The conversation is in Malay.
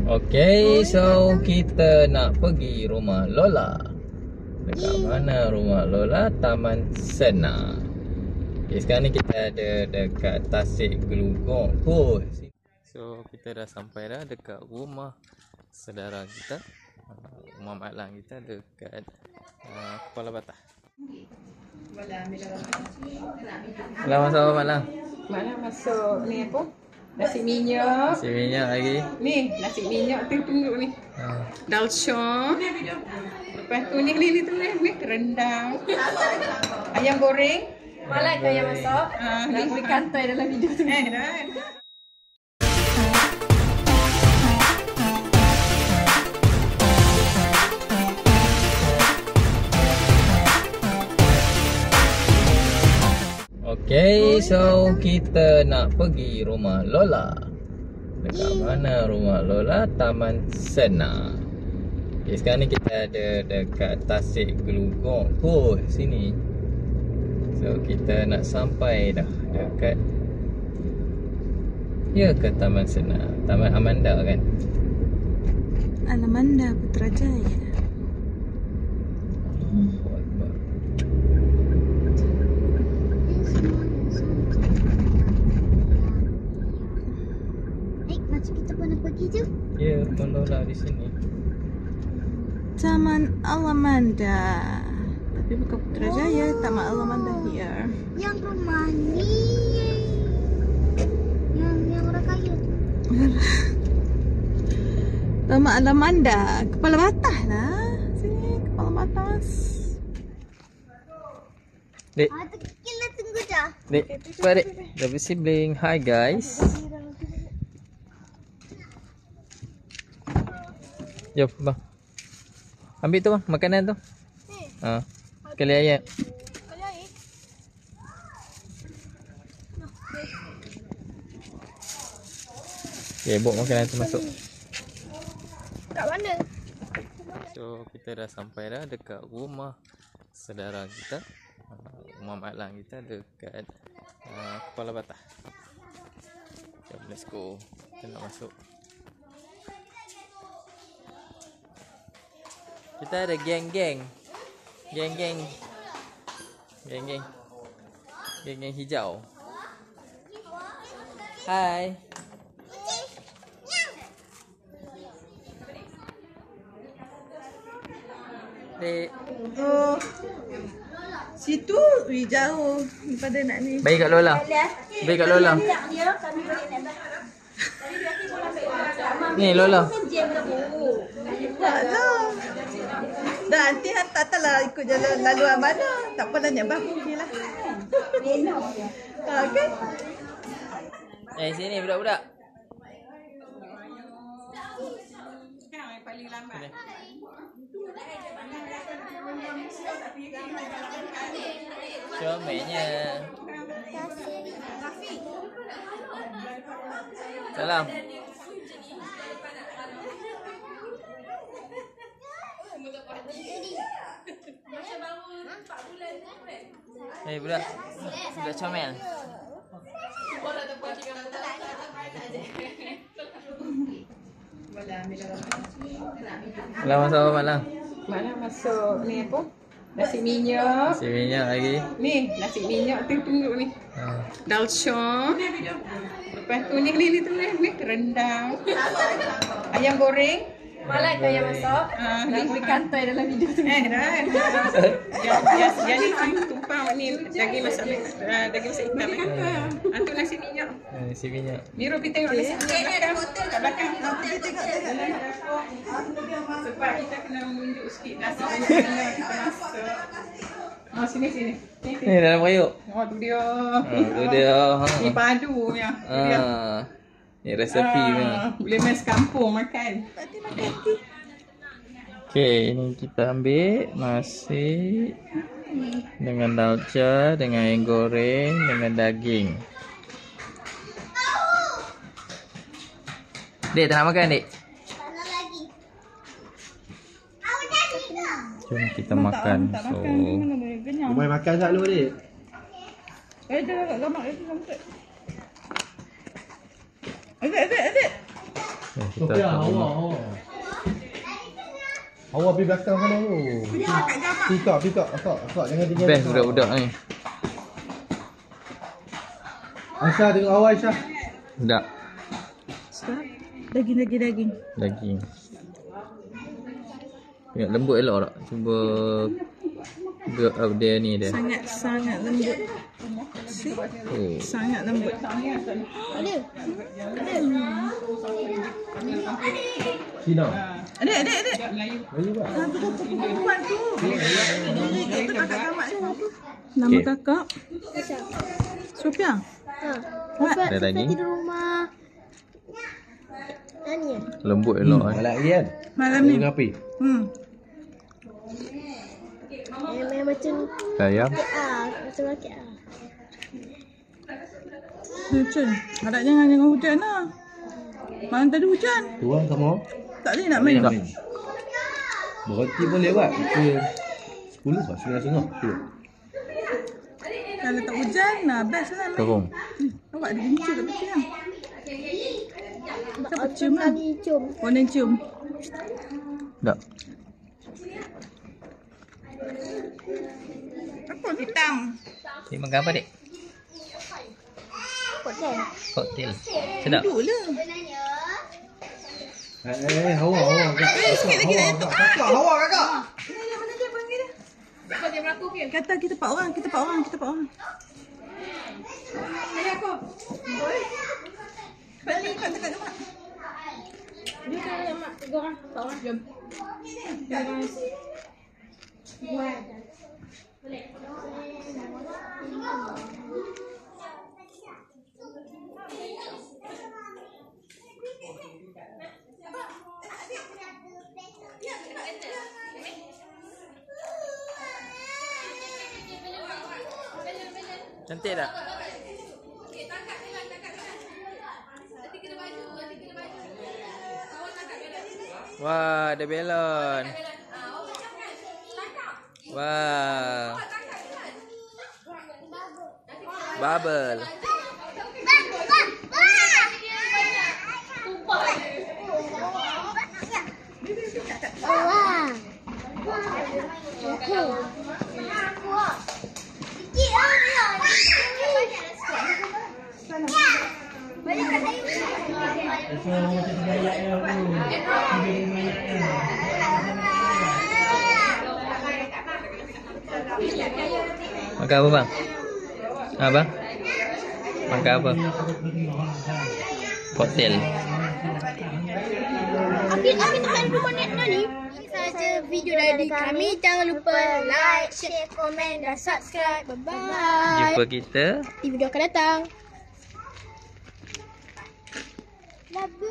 Okay, so kita nak pergi rumah Lola. Dekat mana rumah Lola? Taman Sena. Okay, sekarang ni kita ada dekat Tasik Gelugong kot. So kita dah sampai dah dekat rumah saudara kita, rumah Mak Lang kita dekat Kepala Patah. Lah masuk apa Mak Lang? Mak Lang masuk ni apa? Nasi minyak. Nasi minyak lagi. Ni nasi minyak tu tunggu ni. Dalsha. Lepas tu ni rendang. Ayam goreng. Malah kaya masuk. Nak beri kantai dalam video tu. Dah. Okay, so kita nak pergi rumah Lola. Dekat mana rumah Lola? Taman Sena. Okay, sekarang ni kita ada dekat Tasik Gelugong kot sini. So kita nak sampai dah dekat, ya, ke Taman Sena, Taman Amanda kan? Alamanda Putrajaya. Macam kita pernah pergi je. Ya, Puan Lola di sini. Taman Alamanda. Tapi bukan Putrajaya, Taman Alamanda here. Yang rumah ni yang orang kaya tu. Taman Alamanda, Kepala Batas lah. Sini Kepala Batas. Dek, Kita tunggu je. Dek, cepat Dek. Dah bersibling. Hi guys. Jom bang. Ambil tu bang, makanan tu. Sekali ayat. Okay, bawa makanan tu masuk. Kat mana? So kita dah sampai dah dekat rumah saudara kita, rumah Mak Lang kita dekat Kepala Patah. Jom, let's go. Kita nak masuk. Kita ada geng-geng hijau. Hai. Dek. Oh, situ jauh daripada nak ni. Baik kat Lola. Baik kat Lola. Ni Lola. Taklah. Dah nanti taklah ikut jalan laluan mana. Tak apa tanya bang. Okeylah. Okey. Sini budak-budak. Sekarang yang paling lambat. Comelnya. Salam. Budak. Budak comel. Lah masuk apa Mak Lang? Mak Lang masuk ni apa? Nasi minyak. Nasi minyak lagi. Ni nasi minyak tu tunggu ni. Dalsha. Lepas tu ni rendang. Ayam goreng. Malah kaya masuk. Nak beri kantai dalam video tu. Dah. Yang ni tumpang ni daging masak hitam. Antuk nasi minyak. Nasi minyak. Ni Robi tengok nasi minyak kat belakang. Sebab kita kena menunjuk sikit nasi minyak kita masak. Sini. Ni dalam periuk. Tu dia. Tu dia. Ni padu ya. Ni resepi punya. Boleh main sekampung makan. Okey, ini kita ambil nasi dengan dalca, dengan ayam goreng, dengan daging. Dek, tak nak makan, Dek? Jom kita makan. So, Umai makan tak lu, Dek? Jangan kat gambar itu sampai. Adik. Kita akan rumah. Awak pergi belakang sana tu. Pikak. Akak jangan tinggal. Best budak-budak ni. Aisyah tengok awak Aisyah. Sedap. Sedap. Daging. Daging. Tengok lembut elok tak? Cuba build up dia ni dia. Sangat lembut. Oh. Sangat lembut. Ada. Sina. Adik. Melayu tak? Tu perempuan tu. Itu kakak gamak tu. Nama Okey. kakak Sophia. Dapat Ada lagi? di rumah. Nani ya? Lembut elok eh. Malam ni kan? Malam ni. Dengan api. Memang macam Ayam. macam rakit ah. Hujan. Harapnya jangan hujan lah. Malam tadi hujan. Tuan sama. Tak boleh nak main. Tak. Berhenti pun lewat. Pukul 10 ke 9:30. Kalau tak hujan, best lah main. Terung. Nampak ada gincur kat peti lah. Siapa cium lah? Kami cium. Warna cium. Tak. Apa hitam? Ni makan apa, Dek? Koktel. Sedap. Duduk lah. Hawa. Sikit lagi nak etok. Kakak, hawa kakak. Mana dia panggil dia? Kata kita 4 orang. Ayah aku. Balik kat dekat mak. Dia kan mak 3 orang, 4 orang. Jom. Cantik tak? Wah, ada belon. Wah. Bubble. Wah. Makan apa, bang? Bang? Makan apa? Koktel. Api tekan rumah net ni. Saja video dari kami. Jangan lupa like, share, komen dan subscribe. Bye-bye. Jumpa kita Di video akan datang. Labu.